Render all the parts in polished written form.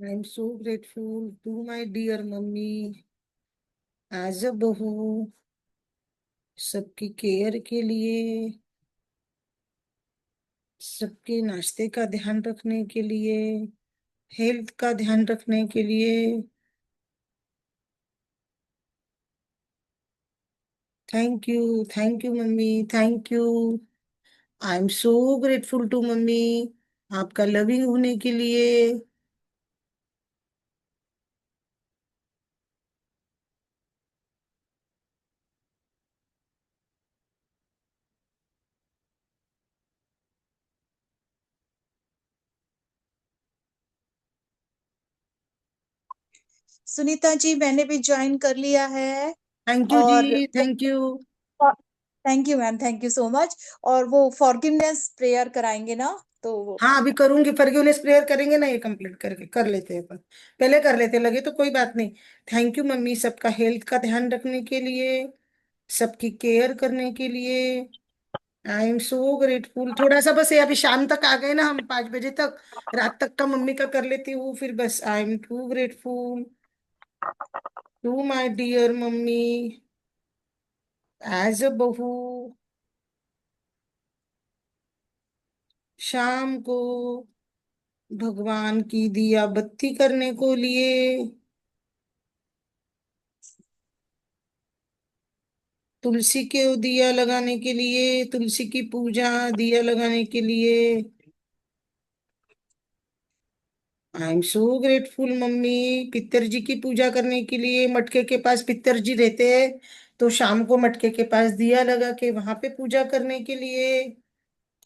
I am so grateful to my dear mummy as a बहू, सबकी care के लिए, सबके नाश्ते का ध्यान रखने के लिए, हेल्थ का ध्यान रखने के लिए। Thank you mummy, thank you. I am so grateful to mummy, आपका लविंग होने के लिए। सुनीता जी, मैंने भी ज्वाइन कर लिया है। थैंक यू जी, और thank you. Thank you ma'am, thank you so much. और वो फॉरगिवनेस प्रेयर कराएंगे ना? तो हाँ, अभी करूंगी। फॉरगिवनेस प्रेयर करेंगे ना, ये कंप्लीट करके कर लेते हैं अपन। पहले कर लेते, लगे तो कोई बात नहीं। थैंक यू मम्मी, सबका हेल्थ का ध्यान रखने के लिए, सबकी केयर करने के लिए। I am so grateful. थोड़ा सा बस ये अभी शाम तक आ गए ना हम, 5 बजे तक, रात तक का मम्मी का कर लेती हूँ, फिर बस। I am too grateful to my dear mummy as a बहू, शाम को भगवान की दिया बत्ती करने को लिए, तुलसी के दिया लगाने के लिए, तुलसी की पूजा, दिया लगाने के लिए। I am so grateful mummy, पितर जी की पूजा करने के लिए। मटके के पास पितर जी रहते हैं, तो शाम को मटके के पास दिया लगा के वहां पे पूजा करने के लिए।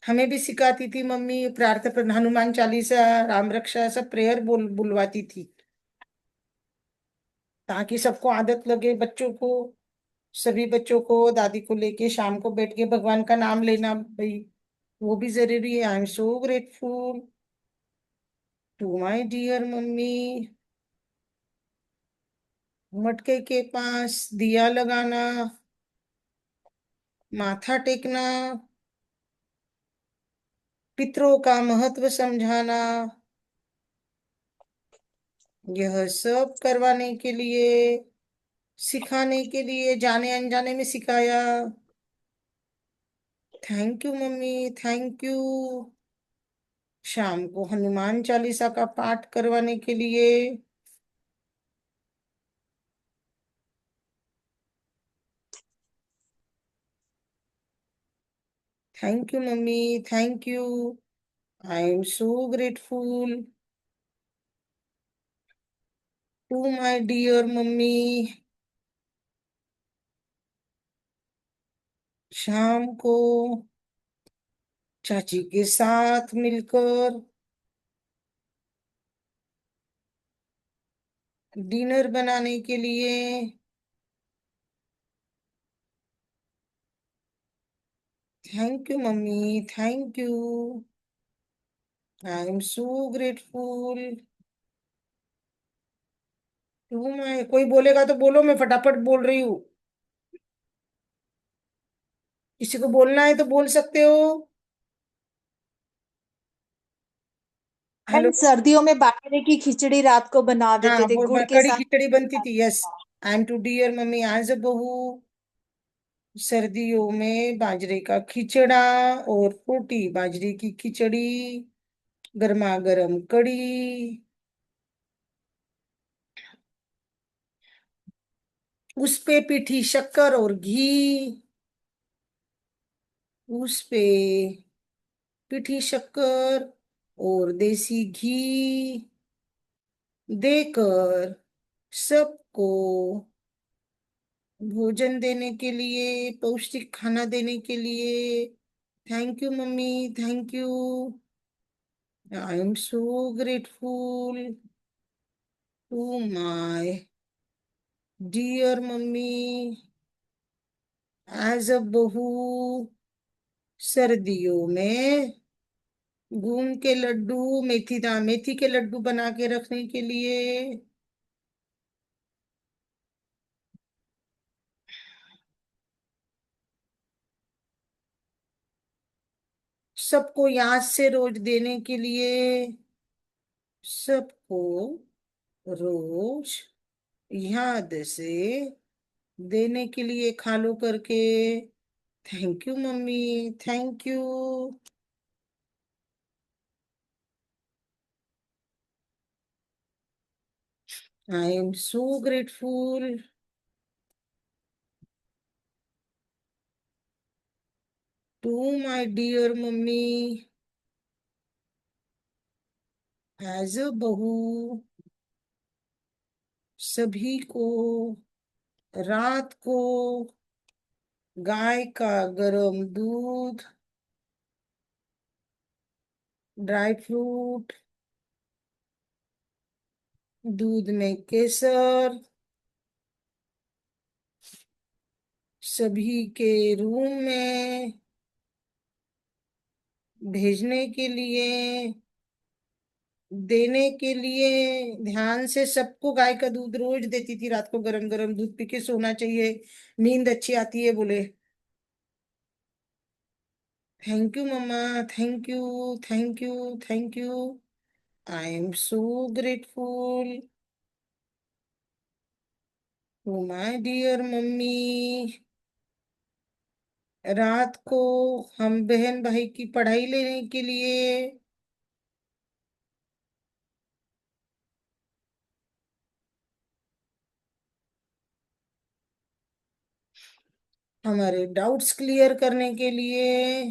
हमें भी सिखाती थी मम्मी, प्रार्थना, हनुमान चालीसा, राम रक्षा, सब प्रेयर बुलवाती थी, ताकि सबको आदत लगे, बच्चों को, सभी बच्चों को, दादी को लेके शाम को बैठ के भगवान का नाम लेना भाई, वो भी जरूरी है। I am so grateful to my dear mummy, मटके के पास दिया लगाना, माथा टेकना, पितरों का महत्व समझाना, यह सब करवाने के लिए, सिखाने के लिए, जाने अनजाने में सिखाया। Thank you mummy, thank you. शाम को हनुमान चालीसा का पाठ करवाने के लिए। Thank you mummy, thank you. I am so grateful to my dear mummy, शाम को चाची के साथ मिलकर डिनर बनाने के लिए। Thank you mummy, thank you. I am so grateful to my. कोई बोलेगा तो बोलो, मैं फटाफट बोल रही हूँ। किसी को बोलना है तो बोल सकते हो। Ma'am, hello. सर्दियों में बाजरे की खिचड़ी रात को बना हाँ, देते थे वो गुड़ के कड़ी साथ। खिचड़ी बनती थी, yes. I am to dear mummy as a बहू, सर्दियों में बाजरे का खिचड़ा और रोटी, बाजरे की खिचड़ी, गर्मा गर्म कड़ी, उस पे पीठी शक्कर और घी, उस पे पीठी शक्कर और देसी घी देकर सबको भोजन देने के लिए, पौष्टिक खाना देने के लिए। Thank you mummy, thank you. I am so grateful to my dear mummy as a बहू, सर्दियों में घूम के लड्डू, मेथी के लड्डू बना के रखने के लिए। सबको याद से रोज देने के लिए, सबको रोज याद से देने के लिए खा लो करके। Thank you mummy, thank you. I am so grateful to my dear mummy as a बहू। सभी को रात को गाय का गरम दूध, ड्राई फ्रूट, दूध में केसर सभी के रूम में भेजने के लिए, देने के लिए ध्यान से सबको गाय का दूध रोज देती थी। रात को गरम गरम दूध पी के सोना चाहिए, नींद अच्छी आती है बोले। Thank you mumma, thank you, thank you, thank you. I am so grateful to my dear mummy. रात को हम बहन भाई की पढ़ाई लेने के लिए, हमारे डाउट्स क्लियर करने के लिए,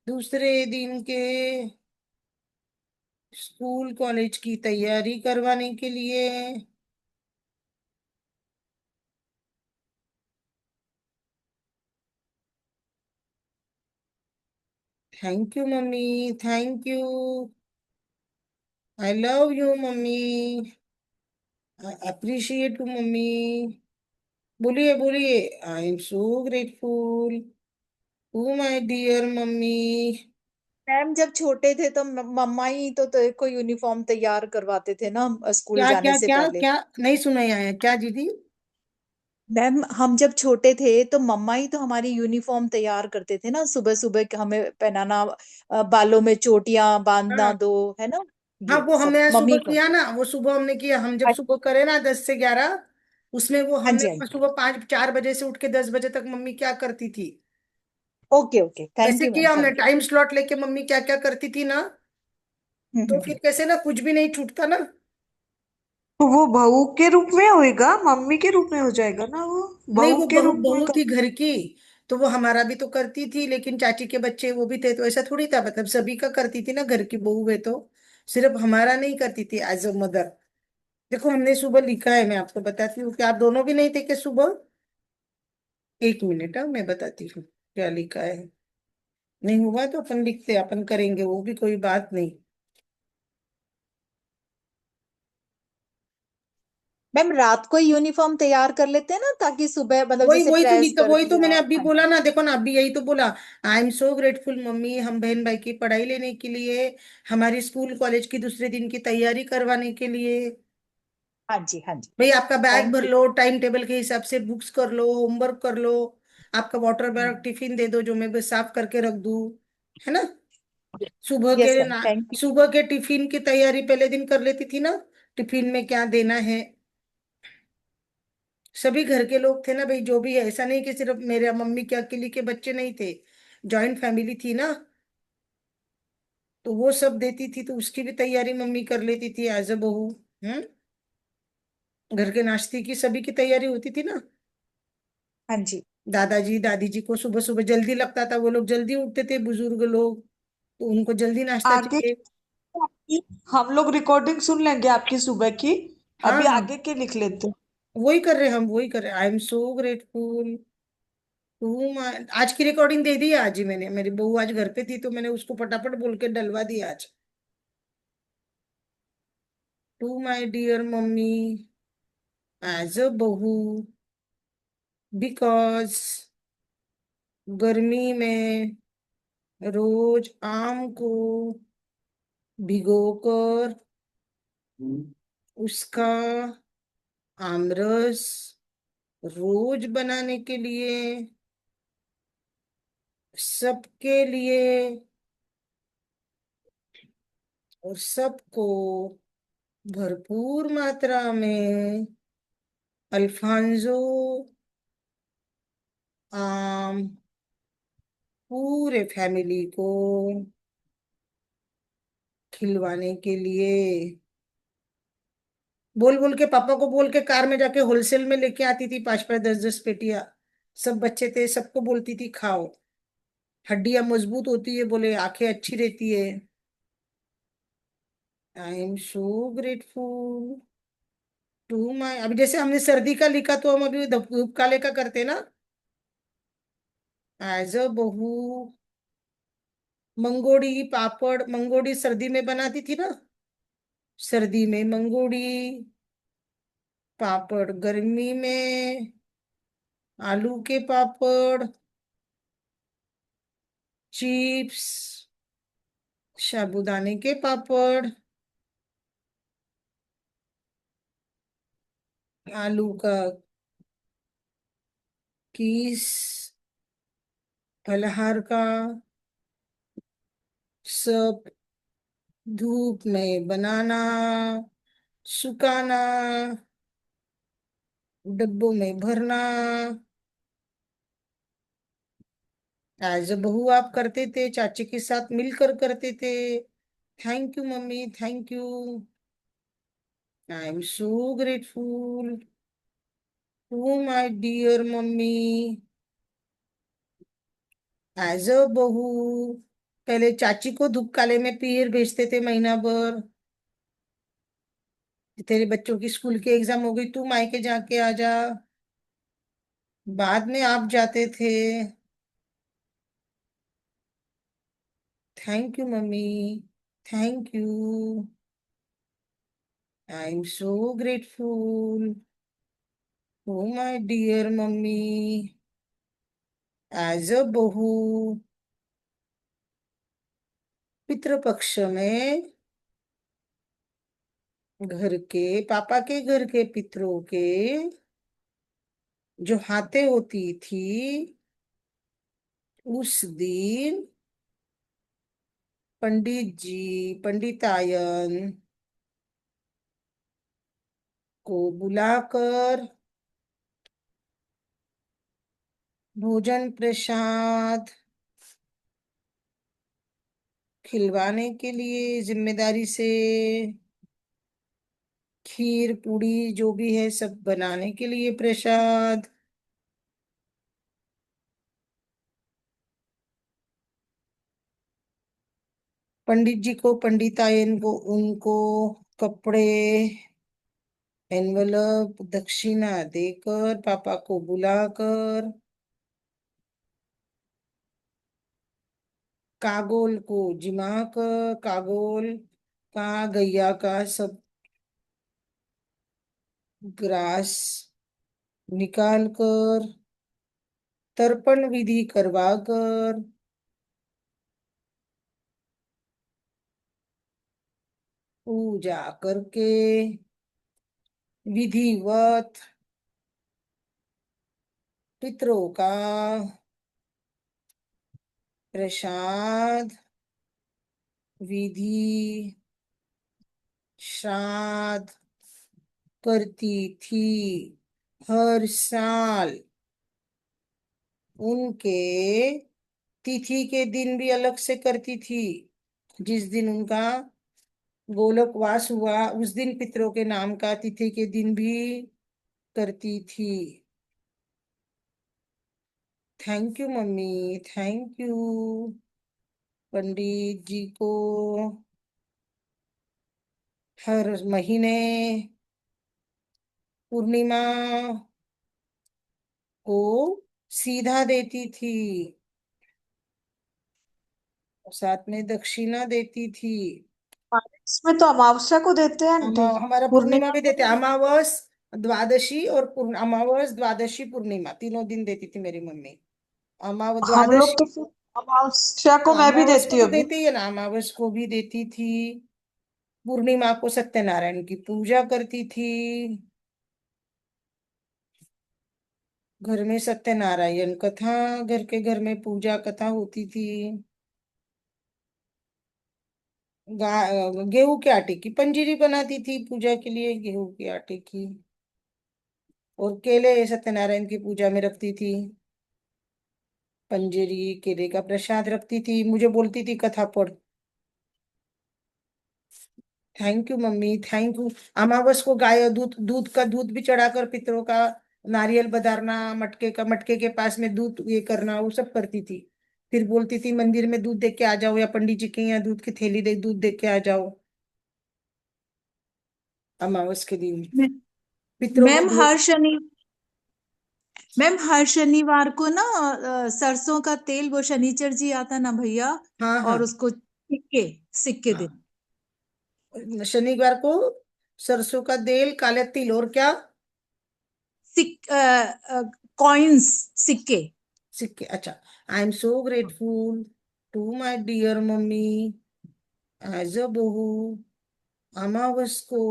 दूसरे दिन के स्कूल कॉलेज की तैयारी करवाने के लिए, thank you mummy, thank you. I love you mummy, I appreciate you mummy. बोलिए बोलिए। I am so grateful to my dear mummy. Ma'am जब छोटे थे तो मम्मा ही तो को यूनिफॉर्म तैयार करवाते थे ना स्कूल क्या जाने क्या से क्या पहले। क्या? नहीं सुना आया क्या दीदी? मैम हम जब छोटे थे तो मम्मा ही तो हमारी यूनिफॉर्म तैयार करते थे ना, सुबह सुबह हमें पहनाना, बालों में चोटियां बांधना हाँ दो, है ना, हाँ, ये वो सब हमने आज सुबह मम्मी किया करते। ना, वो सुबह हमने किया। हम जब सुबह करे ना 10 से 11, उसमें वो हाँ हमने जी हाँ जी। सुबह 5 4 बजे से उठ के 10 बजे तक मम्मी क्या करती थी, ओके ओके, थैंक कैसे यू मैम, किया हमने। Thank you. टाइम स्लॉट लेके मम्मी क्या क्या करती थी ना, तो हम्म। फिर कैसे ना कुछ भी नहीं छूटता ना। तो वो बहू के रूप में होएगा, मम्मी के रूप में हो जाएगा ना वो। नहीं, बहू वो के बहू रूप में बहू कर। थी घर की, तो वो हमारा भी तो करती थी, लेकिन चाची के बच्चे वो भी थे, तो ऐसा थोड़ी था। मतलब सभी का करती थी ना, घर की बहू है तो। सिर्फ हमारा नहीं करती थी एज अ मदर। देखो हमने सुबह लिखा है, मैं आपको बताती हूँ कि आप दोनों भी नहीं थे कि सुबह। एक मिनट, मैं बताती हूँ क्या लिखा है। नहीं हुआ तो अपन लिखते, अपन करेंगे, वो भी कोई बात नहीं। मैम रात को यूनिफॉर्म तैयार कर लेते हैं ना, ताकि सुबह मतलब वही जैसे वही तो प्रेस लिखा, कर वही तो दिया। मैंने अभी हाँ बोला जी। ना, देखो ना, अभी यही तो बोला। आई एम सो ग्रेटफुल मम्मी, हम बहन भाई की पढ़ाई लेने के लिए, हमारी स्कूल कॉलेज की दूसरे दिन की तैयारी करवाने के लिए। हाँ जी हाँ जी। भाई आपका बैग थैंक भर यू। लो, टाइम टेबल के हिसाब से बुक्स कर लो, होमवर्क कर लो। आपका वाटर बैग टिफिन दे दो, जो मैं बस साफ करके रख दूं, है ना। सुबह यस के मैम, ना, थैंक यू। सुबह के टिफिन की तैयारी पहले दिन कर लेती थी ना। टिफिन में क्या देना है। सभी घर के लोग थे ना भाई, जो भी है, ऐसा नहीं कि सिर्फ मेरे मम्मी के अकेली के बच्चे नहीं थे। जॉइंट फैमिली थी ना, तो वो सब देती थी, तो उसकी भी तैयारी मम्मी कर लेती थी एज अ बहू। हम्म। घर के नाश्ते की सभी की तैयारी होती थी ना। हाँ जी। दादाजी दादी जी को सुबह सुबह जल्दी लगता था, वो लोग जल्दी उठते थे बुजुर्ग लोग, तो उनको जल्दी नाश्ता आगे चाहिए। आपकी हम लोग रिकॉर्डिंग सुन लेंगे आपकी सुबह की। हाँ अभी हाँ, आगे के लिख लेते हैं। वही कर रहे हैं हम, वही कर रहे हैं। I am so grateful to my, आज की रिकॉर्डिंग दे दी है आज ही मैंने। मेरी बहू आज घर पे थी, तो मैंने उसको फटाफट बोल के डलवा दी आज। To my dear mummy as a बहू, बिकॉज गर्मी में रोज आम को भिगोकर उसका आमरस रोज बनाने के लिए सबके लिए और सबको भरपूर मात्रा में अल्फांजो आम पूरे फैमिली को खिलवाने के लिए। बोल बोल के पापा को बोल के कार में जाके होलसेल में लेके आती थी, 5 5 10 10 पेटियां। सब बच्चे थे, सबको बोलती थी खाओ, हड्डियां मजबूत होती है, बोले आंखें अच्छी रहती है। I am so grateful to my. अभी जैसे हमने सर्दी का लिखा तो हम अभी धूप काले का करते ना। एज अ बहू, मंगोड़ी पापड़, मंगोड़ी सर्दी में बनाती थी ना, सर्दी में मंगोड़ी पापड़, गर्मी में आलू के पापड़, चिप्स, साबूदाने के पापड़, आलू का कीस, फलाहार का, सब धूप में बनाना, सुखाना, डब्बों में भरना। एज अ बहू आप करते थे, चाची के साथ मिलकर करते थे। Thank you mummy, thank you. I am so grateful to my dear mummy. As a बहू, पहले चाची को धूप काले में पीर भेजते थे महीना भर। तेरे बच्चों की स्कूल की एग्जाम हो गई, तू मायके जाके आ जा। बाद में आप जाते थे। Thank you mummy, thank you. I am so grateful to my dear mummy. As a बहू, पितृपक्ष में घर के, पापा के घर के पितरों के जो हाथे होती थी, उस दिन पंडित जी, पंडितायन को बुलाकर भोजन प्रसाद खिलवाने के लिए जिम्मेदारी से, खीर पूड़ी जो भी है सब बनाने के लिए प्रसाद। पंडित जी को, पंडितायन को, उनको कपड़े, एनवलप, दक्षिणा देकर, पापा को बुलाकर, कागोल को जिमा कर, कागोल का, गैया का सब ग्रास निकाल कर, तर्पण विधि करवा कर, पूजा करके विधिवत पितरों का प्रसाद, विधि श्राद्ध करती थी हर साल। उनके तिथि के दिन भी अलग से करती थी। जिस दिन उनका गोलोक वास हुआ उस दिन पितरों के नाम का तिथि के दिन भी करती थी। Thank you mummy, thank you. Pandit ji को हर महीने पूर्णिमा को सीधा देती थी, और साथ में दक्षिणा देती थी। हमारे इसमें तो अमावस्या को देते हैं आंटी। हमारा पूर्णिमा पूर्णिमा भी को देते, नहीं। अमावस द्वादशी और अमावस द्वादशी पूर्णिमा तीनों दिन देती थी मेरी मम्मी। हम लोग तो द्वादशी, सिर्फ अमावस्या को हाँ, मैं भी अमावस को देती तो हूँ अभी। देती ही है ना, अमावस को भी देती थी। पूर्णिमा को सत्यनारायण की पूजा करती थी। घर में सत्यनारायण कथा, घर के घर में पूजा कथा होती थी। गेहूं के आटे की पंजीरी बनाती थी पूजा के लिए, गेहूं के आटे की। और केले सत्यनारायण की पूजा में रखती थी, पंजीरी केले का प्रसाद रखती थी, मुझे बोलती थी कथा पढ़। Thank you mummy, thank you. अमावस को गाय दूध, दूध का दूध भी चढ़ाकर पितरों का, नारियल बधारना, मटके का, मटके के पास में दूध ये करना, वो सब करती थी। फिर बोलती थी मंदिर में दूध दे के आ जाओ, या पंडित जी के यहाँ दूध की थैली दे, दूध दे के आ जाओ अमावस के दिन। मैं- पितरों में मैम भोग। हर शनि मैम हर शनिवार को ना सरसों का तेल, वो शनिचर जी आता ना भैया, हाँ हाँ। और उसको सिक्के सिक्के हाँ, देना। शनिवार को सरसों का तेल, काले तिल, और क्या? सिक कॉइन्स, सिक्के। सिक्के, अच्छा। I am so grateful to my dear mummy as a बहू, अमावस को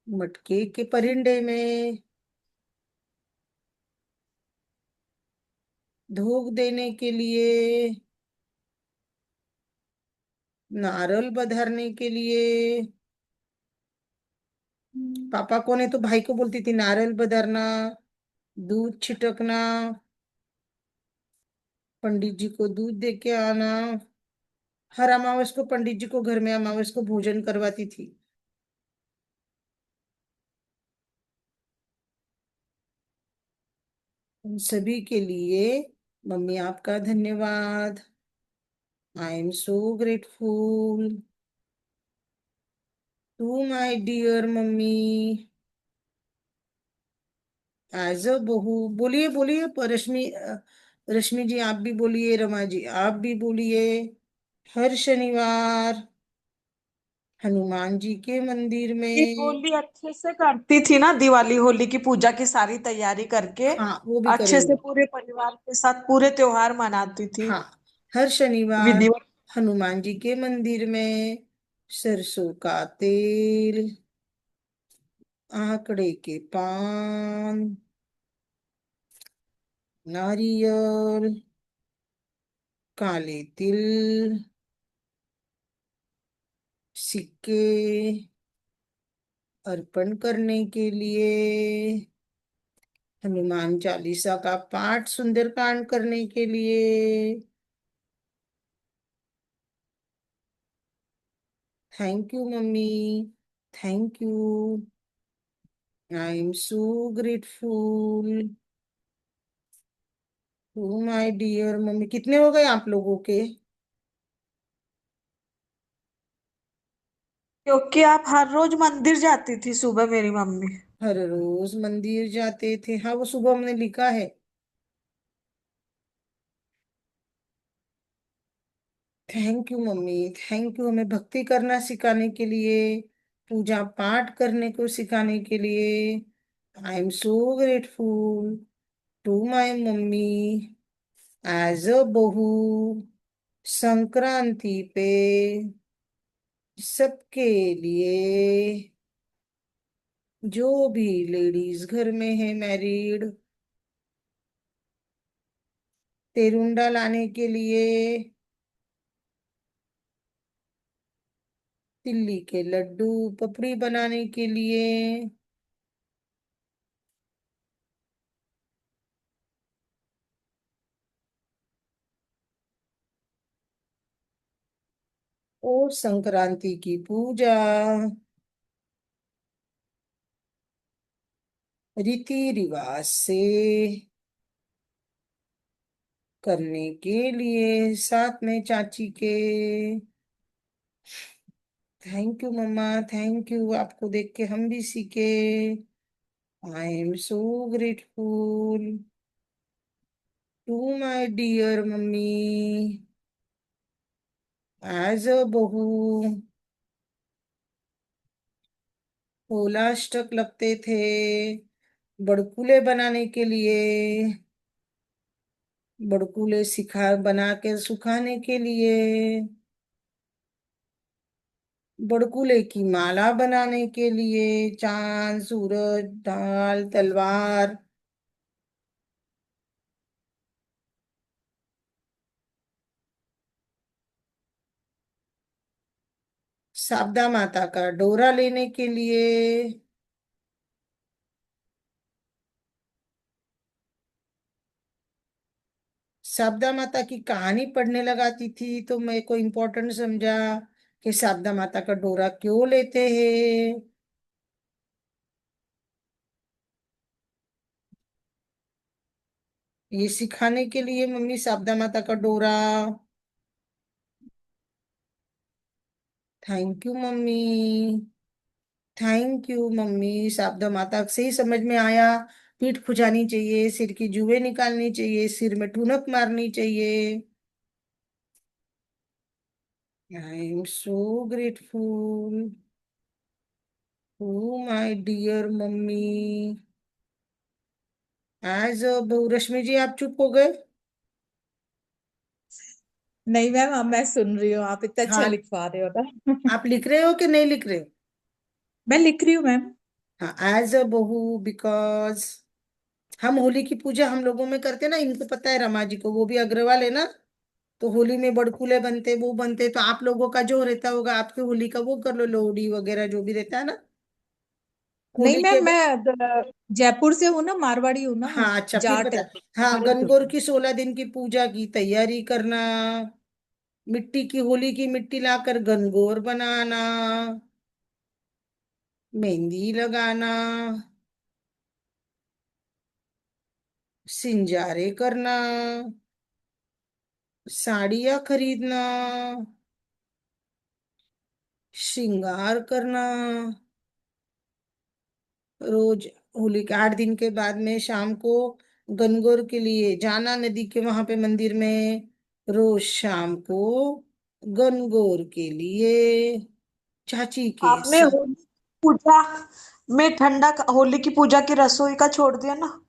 मटके के परिंदे में धूप देने के लिए, नारल बधारने के लिए। पापा को ने तो भाई को बोलती थी नारल बधारना, दूध छिटकना, पंडित जी को दूध दे के आना। हर अमावस को पंडित जी को घर में अमावस को भोजन करवाती थी। उन सभी के लिए मम्मी आपका धन्यवाद। I am so grateful to my dear mummy as a बहू। बोलिए बोलिए, रश्मि, रश्मि जी आप भी बोलिए, रमा जी आप भी बोलिए। हर शनिवार हनुमान जी के मंदिर दीप में। होली अच्छे से करती थी ना, दिवाली होली की पूजा की सारी तैयारी करके हाँ, वो भी अच्छे से करेंगे। पूरे परिवार के साथ पूरे त्योहार मनाती थी हाँ, हर शनिवार विधिवत। हनुमान जी के मंदिर में सरसों का तेल, आंकड़े के पान, नारियल, काले तिल, सिक्के अर्पण करने के लिए, हनुमान चालीसा का पाठ सुंदरकांड करने के लिए। Thank you mummy, thank you. I am so grateful to my dear mummy. कितने हो गए आप लोगों के? क्योंकि आप हर रोज मंदिर जाती थी सुबह मेरी मम्मी। हर रोज मंदिर जाते थे, हाँ वो सुबह हमने लिखा है। Thank you mummy, thank you, हमें भक्ति करना सिखाने के लिए, पूजा पाठ करने को सिखाने के लिए। I am so grateful to my mummy as a बहू। संक्रांति पे सबके लिए, जो भी लेडीज घर में है मैरिड, तेरुंडा लाने के लिए, तिल्ली के लड्डू पपड़ी बनाने के लिए, और संक्रांति की पूजा रीति रिवाज से करने के लिए साथ में चाची के। Thank you mumma, thank you, आपको देख के हम भी सीखे। I am so grateful to my dear mummy as a बहू। होलाष्टक लगते थे बड़कुले बनाने के लिए, बड़कुले सिखा बना के सुखाने के लिए, बड़कुले की माला बनाने के लिए, चांद सूरज ढाल तलवार शारदा माता का डोरा लेने के लिए। शारदा माता की कहानी पढ़ने लगाती थी तो मेरे को इम्पोर्टेंट समझा कि शारदा माता का डोरा क्यों लेते हैं। ये सिखाने के लिए मम्मी शारदा माता का डोरा। Thank you mummy. Thank you mummy, Sharda माता से ही समझ में आया। पीठ खुजानी चाहिए, सिर की जुएं निकालनी चाहिए, सिर में ठुनक मारनी चाहिए। I am so grateful to my dear mummy. आज रश्मि जी आप चुप हो गए। नहीं मैम, अब मैं सुन रही हूँ, आप इतना अच्छा हाँ, लिखवा रहे हो ना। आप लिख रहे हो कि नहीं लिख रहे हो? मैं लिख रही हूँ मैम। हाँ, एज अ बहू, बिकॉज हम होली की पूजा हम लोगों में करते ना, इनको पता है रमा जी को, वो भी अग्रवाल है ना। तो होली में बड़कूले बनते, वो बनते, तो आप लोगों का जो रहता होगा आपके होली का वो कर लो, लोहड़ी वगैरह जो भी रहता है ना। नहीं होली के मैम, मैं जयपुर से हूँ ना, मारवाड़ी हूँ ना। हाँ अच्छा, फिर जाट पता है है। हाँ, हमारे जो। गनगौर की 16 दिन की पूजा की तैयारी करना, मिट्टी की होली की मिट्टी लाकर गनगौर बनाना, मेहंदी लगाना, सिंजारे करना, साड़ियाँ खरीदना, श्रृंगार करना, रोज होली के 8 दिन के बाद में शाम को गनगौर के लिए जाना, नदी के वहां पे मंदिर में, रोज शाम को गनगौर के लिए चाची के आपने साथ। होली पूजा में होली की पूजा की रसोई का छोड़ दिया ना।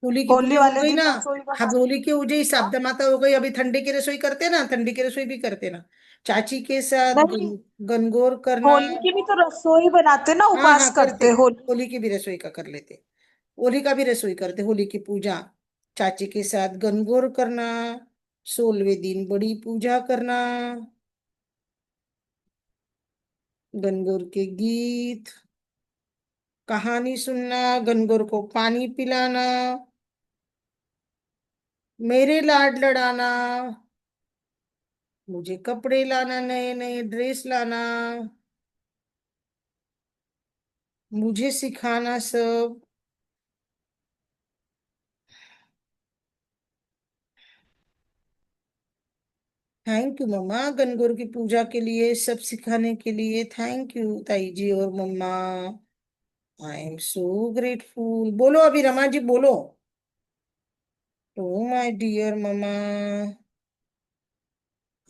होली की होली पूजा हो वाले गई ना। दिन रसोई अब बनाते होली की हो गई, हाँ? शारदा माता हो गई, अभी ठंडे की रसोई करते ना, ठंडी की रसोई भी करते ना, चाची के साथ नहीं, गनगौर करना। होली की भी तो रसोई बनाते ना, हाँ हाँ उपास करते, करते होली। होली की भी रसोई का कर लेते, होली का भी रसोई करते, होली की पूजा चाची के साथ गनगौर करना, 16वें दिन बड़ी पूजा करना, गनगौर के गीत, कहानी सुनना, गनगौर को पानी पिलाना, मेरे लाड लड़ाना, मुझे कपड़े लाना, नए नए ड्रेस लाना, मुझे सिखाना सब। थैंक यू मम्मा, गनगौर की पूजा के लिए सब सिखाने के लिए थैंक यू ताई जी और मम्मा। आई एम सो ग्रेटफुल। बोलो अभी रमा जी बोलो। To my dear mumma,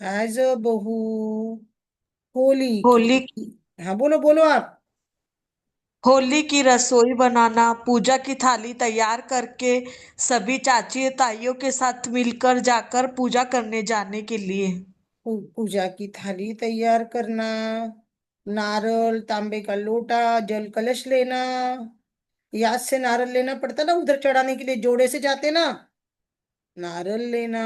as a बहू, होली की। होली हाँ बोलो बोलो आप। होली की रसोई बनाना, पूजा की थाली तैयार करके सभी चाची ताइयों के साथ मिलकर जाकर पूजा करने जाने के लिए। पूजा की थाली तैयार करना, नारल, तांबे का लोटा, जल कलश लेना, याद से नारल लेना पड़ता ना, उधर चढ़ाने के लिए जोड़े से जाते ना, नारल लेना,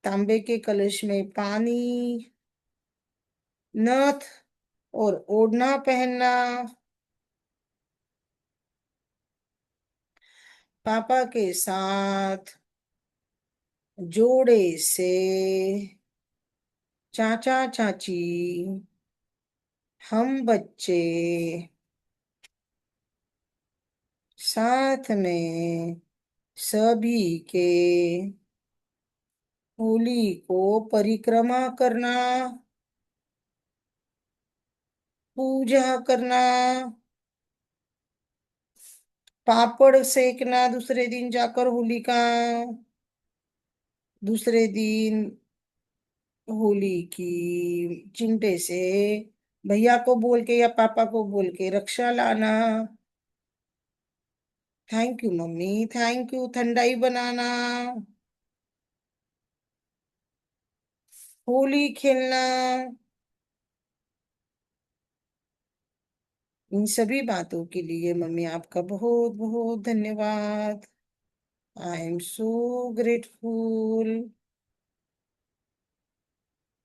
तांबे के कलश में पानी, नथ और ओढ़ना पहनना, पापा के साथ जोड़े से, चाचा चाची, हम बच्चे साथ में सभी के होली को परिक्रमा करना, पूजा करना, पापड़ सेकना दूसरे दिन जाकर होली का, दूसरे दिन होली की चिमटे से भैया को बोल के या पापा को बोल के रक्षा लाना। Thank you mummy, thank you. Thandai बनाना, होली खेलना, इन सभी बातों के लिए मम्मी आपका बहुत बहुत धन्यवाद। I am so grateful.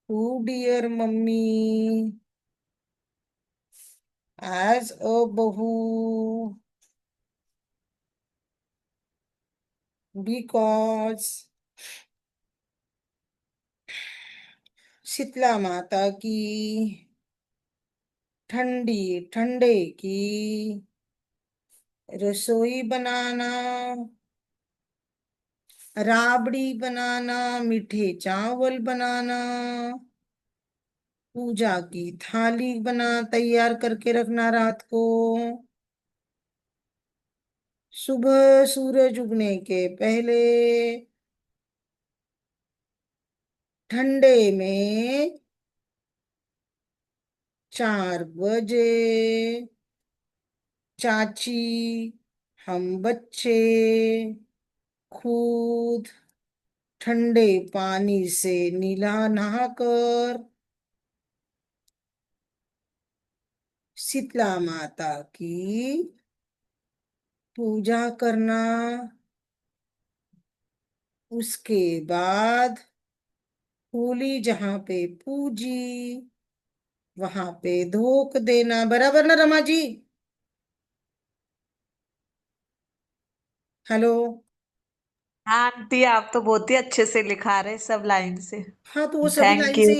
To dear mummy, as a बहू, बिकॉज शीतला माता की ठंडी ठंडे की रसोई बनाना, राबड़ी बनाना, मीठे चावल बनाना, पूजा की थाली बना तैयार करके रखना रात को, सुबह सूरज उगने के पहले ठंडे में 4 बजे चाची, हम बच्चे खुद ठंडे पानी से नहाकर शीतला माता की पूजा करना, उसके बाद होली जहां पे पूजी वहां पे धोक देना, बराबर ना रमा जी? हेलो। हाँ आंटी, आप तो बहुत ही अच्छे से लिखा रहे सब लाइन से। हाँ तो वो सभी थैंक लाइन से यू।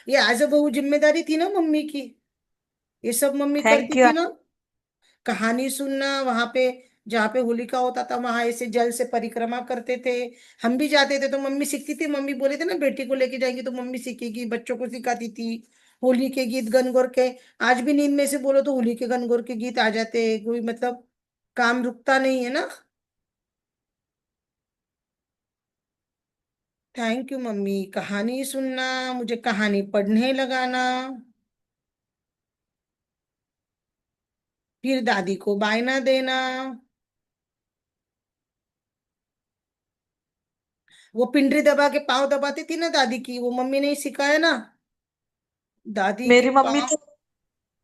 ये एज अ बहू जिम्मेदारी थी ना मम्मी की, ये सब मम्मी करती थैंक यू। थी ना। कहानी सुनना वहां पे, जहाँ पे होलिका होता था वहां ऐसे जल से परिक्रमा करते थे, हम भी जाते थे तो मम्मी सीखती थी, मम्मी बोले थे ना बेटी को लेके जाएगी तो मम्मी सीखेगी, बच्चों को सिखाती थी होली के गीत गनगौर के। आज भी नींद में से बोलो तो होली के गनगौर के गीत आ जाते हैं, कोई मतलब काम रुकता नहीं है ना। थैंक यू मम्मी, कहानी सुनना, मुझे कहानी पढ़ने लगाना, फिर दादी को बायना देना, वो पिंडरी दबा के पाँव दबाती थी ना दादी की, वो मम्मी ने ही सिखाया ना, दादी के मेरी मम्मी पाँव। तो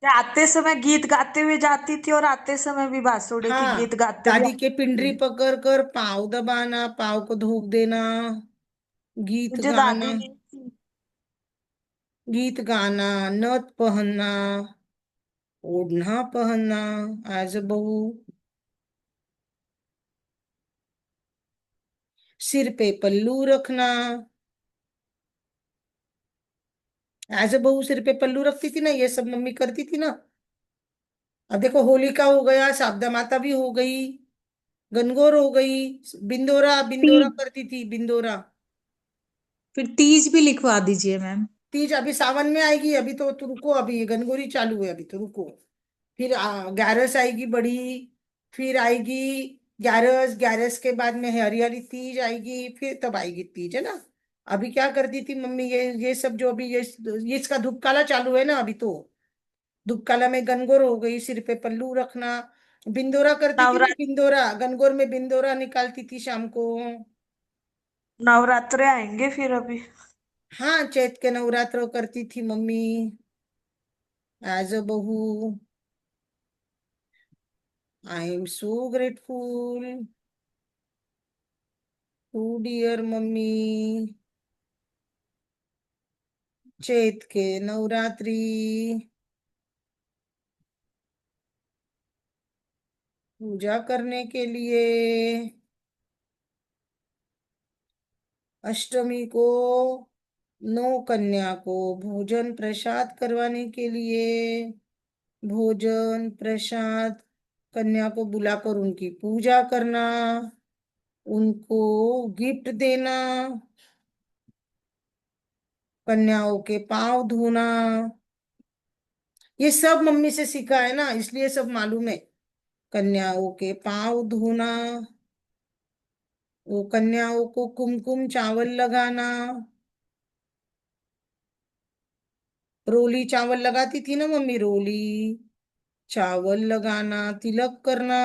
जाते समय गीत गाते हुए जाती थी और आते समय भी बांसुड़े की हाँ, गीत गाते हुए दादी के आती पिंडरी थी। पकड़ कर पाँव दबाना, पाँव को धूप देना, गीत मुझे गाना, दादी ने गीत गाना, नथ पहनना, ओढ़ना पहनना एज अ बहू, सिर पे पल्लू रखना, एज अ बहू सिर पे पल्लू रखती थी ना, ये सब मम्मी करती थी ना। अब देखो होलिका हो गया, शारदा माता भी हो गई, गनगौर हो गई, बिंदोरा बिंदोरा तीज, करती थी, बिंदोरा। फिर तीज भी लिखवा दीजिए मैम। तीज अभी सावन में आएगी, अभी तो रुको, अभी ये गनगौरी चालू है, अभी तो रुको। फिर ग्यारस आएगी बड़ी, फिर आएगी ग्यारस, ग्यारस के बाद में हरियाली तीज आएगी, फिर तब आएगी तीज, है ना। अभी क्या करती थी मम्मी, ये सब जो अभी ये इसका धूपकाला चालू है ना अभी तो, धूपकाला में गनगौर हो गई, सिर पे पल्लू रखना, बिंदोरा करती थी ना, नवरात्र बिंदोरा गनगौर में बिंदोरा निकालती थी शाम को। नवरात्रे आएंगे फिर अभी। हाँ, चैत के नवरात्र करती थी मम्मी एज अ बहू। I am so grateful to dear mummy, चैत के नवरात्रि पूजा करने के लिए, अष्टमी को 9 कन्या को भोजन प्रसाद करवाने के लिए, भोजन प्रसाद, कन्या को बुलाकर उनकी पूजा करना, उनको गिफ्ट देना, कन्याओं के पांव धोना, ये सब मम्मी से सीखा है ना, इसलिए सब मालूम है। कन्याओं के पांव धोना, वो कन्याओं को कुमकुम चावल लगाना, रोली चावल लगाती थी ना मम्मी, रोली चावल लगाना, तिलक करना,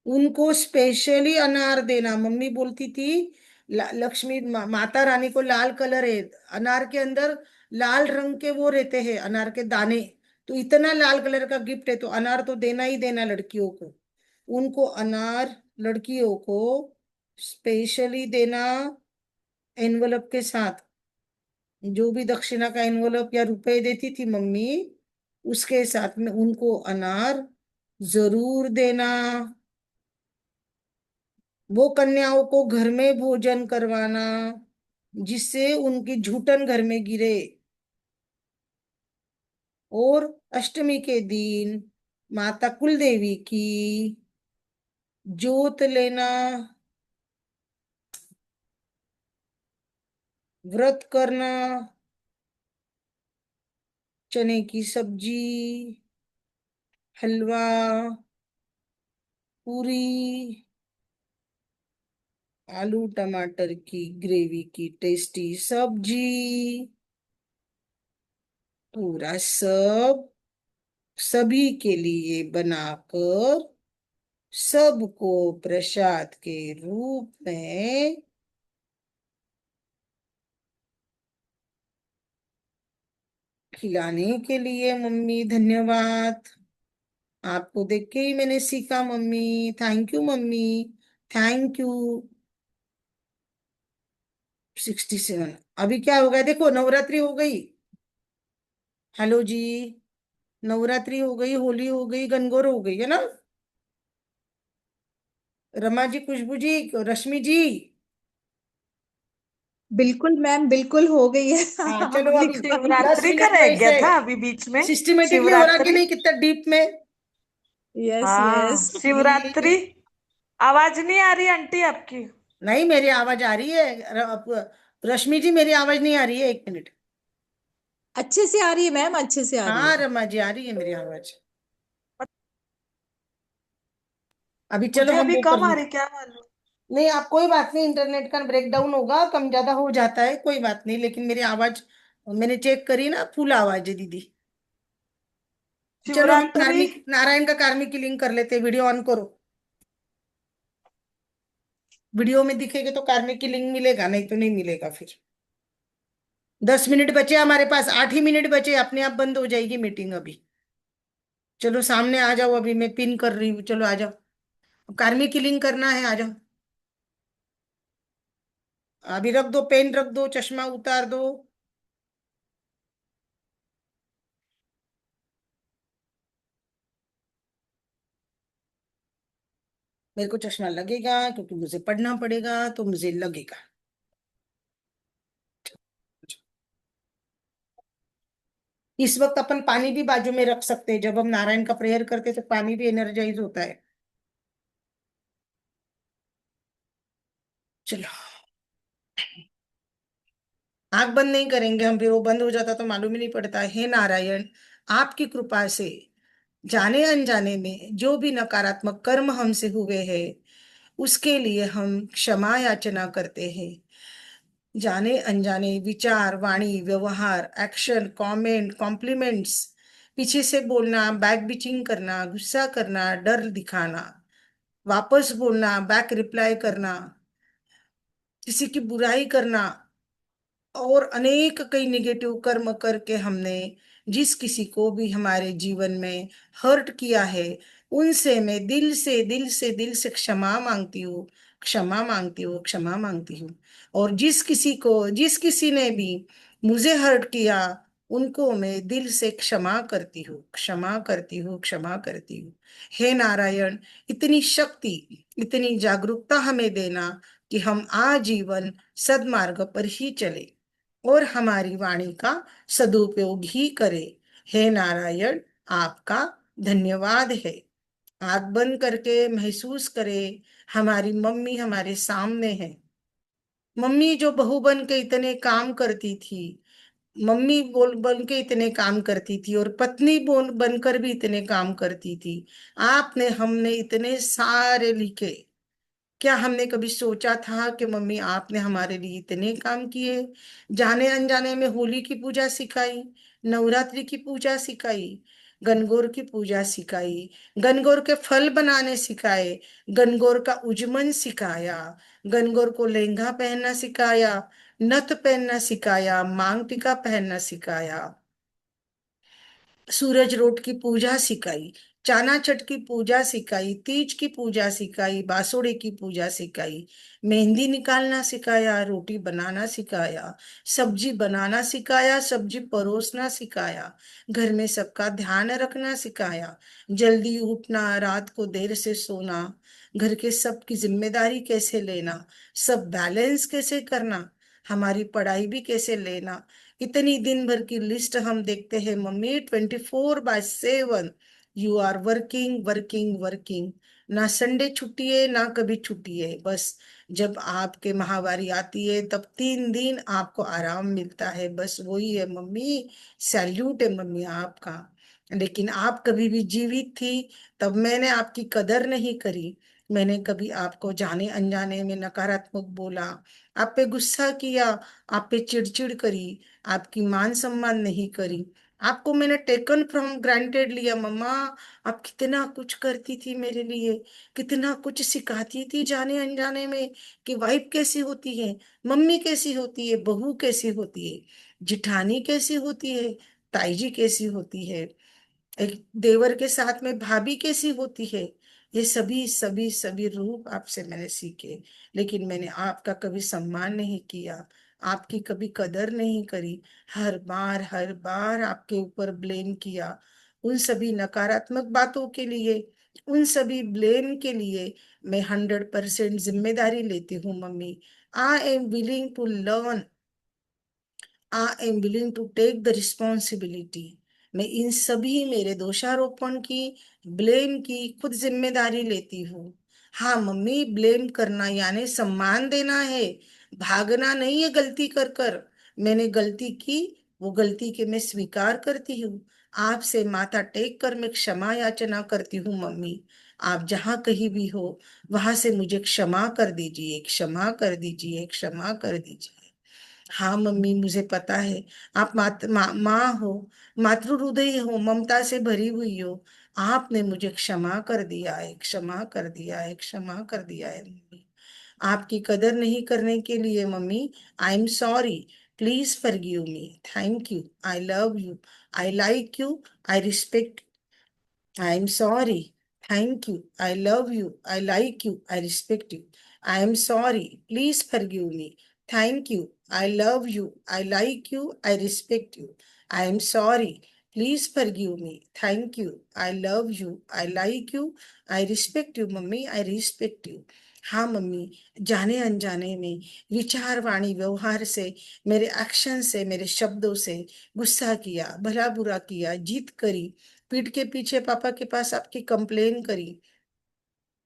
उनको स्पेशली अनार देना, मम्मी बोलती थी लक्ष्मी माता रानी को लाल कलर है, अनार के अंदर लाल रंग के वो रहते हैं अनार के दाने, तो इतना लाल कलर का गिफ्ट है तो अनार तो देना ही देना लड़कियों को, उनको अनार लड़कियों को स्पेशली देना, एनवलप के साथ जो भी दक्षिणा का एनवलप या रुपए देती थी मम्मी, उसके साथ में उनको अनार जरूर देना। वो कन्याओं को घर में भोजन करवाना जिससे उनकी झूठन घर में गिरे। और अष्टमी के दिन माता कुलदेवी की जोत लेना, व्रत करना, चने की सब्जी, हलवा, पूरी, आलू टमाटर की ग्रेवी की टेस्टी सब्जी, पूरा सब सभी के लिए बनाकर सबको प्रसाद के रूप में खिलाने के लिए मम्मी धन्यवाद। आपको देख के ही मैंने सीखा mummy. Thank you mummy, thank you. 67। अभी क्या हो गया देखो, नवरात्रि हो गई। हेलो जी, नवरात्रि हो गई, होली हो गई, गणगौर हो गई, है ना? रमा जी, खुशबू जी, रश्मि जी। बिल्कुल मैम, बिल्कुल हो गई है। हाँ चलो, हमने अभी कभी 10 शिवरात्रि का मिनट रह गया वैसे था अभी बीच में। सिस्टमेटिकली हो रहा कि शिवरात्रि। नहीं, कितना डीप में। यस हाँ, यस। शिवरात्रि। ये आवाज नहीं आ रही आंटी आपकी? नहीं, मेरी आवाज आ रही है। रश्मि जी, मेरी आवाज नहीं आ रही है? 1 मिनट। अच्छे से आ रही है मैम, अच्छे से आ रही हाँ है। रमा जी, आ रही है मेरी आवाज। अभी चलो मुझे हम अभी वो कर कम आ लें। रही, क्या मालूम। नहीं, आप कोई बात नहीं, इंटरनेट का ब्रेकडाउन होगा, कम ज्यादा हो जाता है, कोई बात नहीं, लेकिन मेरी आवाज मैंने चेक करी ना, फुल आवाज है दीदी। चलो हम शिवरात्रि। कार्मिक नारायण का कार्मिक की लिंक कर लेते हैं। वीडियो ऑन करो। वीडियो में दिखेगा तो कार्मिक की लिंक मिलेगा, नहीं तो नहीं मिलेगा फिर। 10 मिनट बचे हमारे पास, 8 ही मिनट बचे, अपने आप बंद हो जाएगी मीटिंग अभी। चलो सामने आ जाओ, अभी मैं पिन कर रही हूँ, चलो आ जाओ। कार्मिक की लिंक करना है, आ जाओ। अभी रख दो, पेन रख दो, चश्मा उतार दो। मेरे को चश्मा लगेगा क्योंकि मुझे पढ़ना पड़ेगा, तो मुझे लगेगा। इस वक्त अपन पानी भी बाजू में रख सकते हैं, जब हम नारायण का प्रेयर करते हैं तो पानी भी एनर्जाइज होता है। चलो, आंख बंद नहीं करेंगे हम, फिर वो बंद हो जाता तो मालूम ही नहीं पड़ता। हे नारायण, आपकी कृपा से जाने अनजाने में जो भी नकारात्मक कर्म हमसे हुए हैं, उसके लिए हम क्षमा याचना करते हैं। जाने अनजाने विचार, वाणी, व्यवहार, एक्शन, कमेंट, कॉम्प्लीमेंट्स, पीछे से बोलना, बैक बिचिंग करना, गुस्सा करना, डर दिखाना, वापस बोलना, बैक रिप्लाई करना, किसी की बुराई करना, और अनेक कई निगेटिव कर्म करके हमने जिस किसी को भी हमारे जीवन में हर्ट किया है, उनसे मैं दिल से दिल से दिल से क्षमा मांगती हूँ, क्षमा मांगती हूँ, क्षमा मांगती हूँ। और जिस किसी ने भी मुझे हर्ट किया, उनको मैं दिल से क्षमा करती हूँ, क्षमा करती हूँ, क्षमा करती हूँ। हे नारायण, इतनी शक्ति, इतनी जागरूकता हमें देना कि हम आजीवन सद्मार्ग पर ही चले और हमारी वाणी का सदुपयोग ही करे। हे नारायण, आपका धन्यवाद है। आंख बंद करके महसूस करें, हमारी मम्मी हमारे सामने है। मम्मी जो बहू बन के इतने काम करती थी, मम्मी बोल बन के इतने काम करती थी, और पत्नी बोल बनकर भी इतने काम करती थी। आपने हमने इतने सारे लिखे, क्या हमने कभी सोचा था कि मम्मी आपने हमारे लिए इतने काम किए? जाने अनजाने में होली की पूजा सिखाई, नवरात्रि की पूजा सिखाई, गणगौर की पूजा सिखाई, गणगौर के फल बनाने सिखाए, गणगौर का उजमन सिखाया, गणगौर को लहंगा पहनना सिखाया, नथ पहनना सिखाया, मांग टीका पहनना सिखाया। सूरज रोट की पूजा सिखाई, चाना छठ की पूजा सिखाई, तीज की पूजा सिखाई, बासुड़े की पूजा सिखाई, मेहंदी निकालना सिखाया, रोटी बनाना सिखाया, सब्जी बनाना सिखाया, सब्जी परोसना सिखाया, घर में सबका ध्यान रखना सिखाया, जल्दी उठना, रात को देर से सोना, घर के सब की जिम्मेदारी कैसे लेना, सब बैलेंस कैसे करना, हमारी पढ़ाई भी कैसे लेना। इतनी दिन भर की लिस्ट हम देखते हैं mummy, 24/7 you are working working working. ना संडे छुट्टी है ना कभी छुट्टी है, बस जब आपके माहवारी आती है तब 3 दिन आपको आराम मिलता है, बस वही है मम्मी। सैल्यूट है मम्मी आपका। लेकिन आप कभी भी जीवित थी तब मैंने आपकी कदर नहीं करी। मैंने कभी आपको जाने अनजाने में नकारात्मक बोला, आप पे गुस्सा किया, आप पे चिड़चिड़ करी, आपकी मान सम्मान नहीं करी, आपको मैंने टेकन फ्रॉम ग्रांटेड लिया मम्मा। आप कितना कुछ करती थी मेरे लिए, कितना कुछ सिखाती थी जाने अनजाने में, कि वाइफ कैसी होती है, मम्मी कैसी होती है, बहू कैसी होती है, जिठानी कैसी होती है, ताई जी कैसी होती है, एक देवर के साथ में भाभी कैसी होती है। ये सभी सभी सभी रूप आपसे मैंने सीखे, लेकिन मैंने आपका कभी सम्मान नहीं किया, आपकी कभी कदर नहीं करी। हर बार आपके ऊपर ब्लेम किया, उन सभी नकारात्मक बातों के लिए, उन सभी ब्लेम के लिए मैं 100% जिम्मेदारी लेती हूँ mummy. I am willing to learn, I am willing to take the responsibility. मैं इन सभी मेरे दोषारोपण की, ब्लेम की खुद जिम्मेदारी लेती हूँ। हाँ मम्मी, ब्लेम करना यानी सम्मान देना है, भागना नहीं है गलती कर कर। मैंने गलती की, वो गलती के मैं स्वीकार करती हूँ। आपसे माथा टेक कर मैं क्षमा याचना करती हूँ मम्मी। आप जहाँ कहीं भी हो वहां से मुझे क्षमा कर दीजिए, क्षमा कर दीजिए, क्षमा कर दीजिए। हाँ मम्मी, मुझे पता है आप माँ हो, मातृ हृदय हो, ममता से भरी हुई हो। आपने मुझे क्षमा कर दिया है, क्षमा कर दिया है, क्षमा कर दिया है मम्मी। आपकी कदर नहीं करने के लिए mummy, I am sorry, please forgive me, thank you, I love you, I like you, I respect, I am sorry. Thank you. I love you. I like you. I respect you. I am sorry. Please forgive me. Thank you. I love you. I like you. I respect you. I am sorry. Please forgive me. Thank you. I love you. I like you. I respect you, mummy. I respect you। हाँ mummy, जाने अनजाने में, विचार वाणी व्यवहार से, मेरे action से, मेरे शब्दों से गुस्सा किया, भला बुरा किया, जीत करी, पीठ के पीछे पापा के पास आपकी कंप्लेन करी,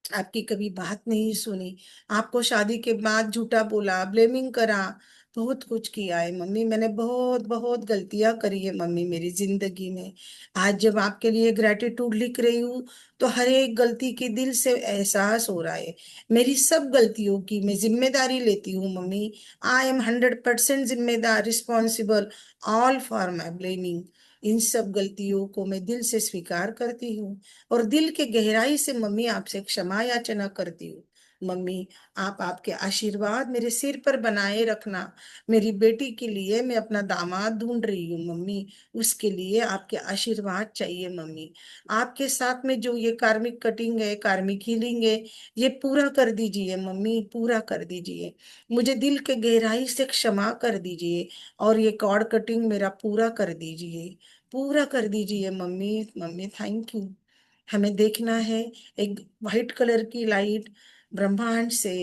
आपकी कभी बात नहीं सुनी, आपको शादी के बाद झूठा बोला, ब्लेमिंग करा, बहुत कुछ किया है मम्मी। मैंने बहुत बहुत गलतियां करी है मम्मी मेरी जिंदगी में। आज जब आपके लिए ग्रेटिट्यूड लिख रही हूँ तो हर एक गलती के दिल से एहसास हो रहा है। मेरी सब गलतियों की मैं जिम्मेदारी लेती हूँ मम्मी। आई एम 100% जिम्मेदार, responsible, all for my blaming. इन सब गलतियों को मैं दिल से स्वीकार करती हूँ और दिल के गहराई से मम्मी आपसे क्षमा याचना करती हूँ। मम्मी, आप आपके आशीर्वाद मेरे सिर पर बनाए रखना। मेरी बेटी के लिए मैं अपना दामाद ढूंढ रही हूँ मम्मी, उसके लिए आपके आशीर्वाद चाहिए मम्मी। आपके साथ में जो ये कार्मिक कटिंग है, कार्मिक हीलिंग है, ये पूरा कर दीजिए मम्मी, पूरा कर दीजिए। मुझे दिल के गहराई से क्षमा कर दीजिए और ये कॉर्ड कटिंग मेरा पूरा कर दीजिए, पूरा कर दीजिए मम्मी। Mummy thank you. हमें देखना है एक व्हाइट कलर की लाइट ब्रह्मांड से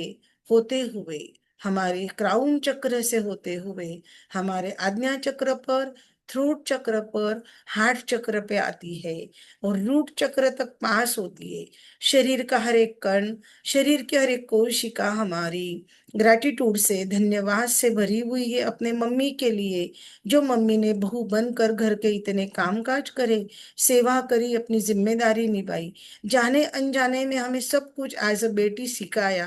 होते हुए, हमारे क्राउन चक्र से होते हुए, हमारे आज्ञा चक्र पर, थ्रोट चक्र पर, हार्ट चक्र पे आती है और रूट चक्र तक पास होती है। शरीर का हर एक कण, शरीर की हर एक कोशिका हमारी ग्रेटिट्यूड से, धन्यवाद से भरी हुई है अपने मम्मी के लिए, जो मम्मी ने बहू बनकर घर के इतने कामकाज करे, सेवा करी, अपनी जिम्मेदारी निभाई, जाने अनजाने में हमें सब कुछ एज अ बेटी सिखाया,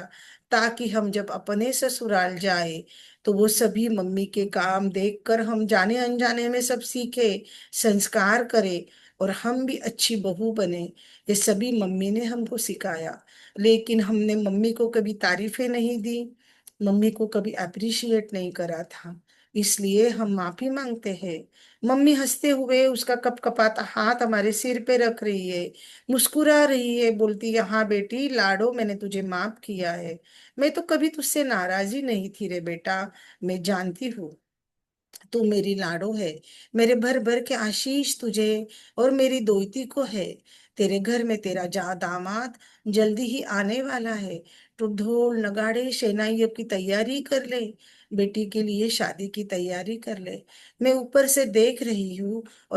ताकि हम जब अपने ससुराल जाए तो वो सभी मम्मी के काम देखकर हम जाने अनजाने में सब सीखे, संस्कार करे और हम भी अच्छी बहू बने। ये सभी मम्मी ने हमको सिखाया, लेकिन हमने मम्मी को कभी तारीफें नहीं दी, मम्मी को कभी अप्रिशिएट नहीं करा था। इसलिए हम माफी मांगते हैं। मम्मी हंसते हुए उसका कपकपाता हाथ हमारे सिर पे रख रही है, मुस्कुरा रही है, बोलती है, हाँ बेटी लाडो, मैंने तुझे माफ किया है। मैं तो कभी तुझसे नाराज ही नहीं थी रे बेटा। मैं जानती हूँ तू मेरी लाडो है। मेरे भर भर के आशीष तुझे और मेरी दोती को है। तेरे घर में तेरा जा दामाद जल्दी ही आने वाला है। तो ढोल नगाड़े शहनाइयों की तैयारी कर ले। बेटी के लिए शादी की तैयारी कर ले। मैं ऊपर से देख रही हूँ।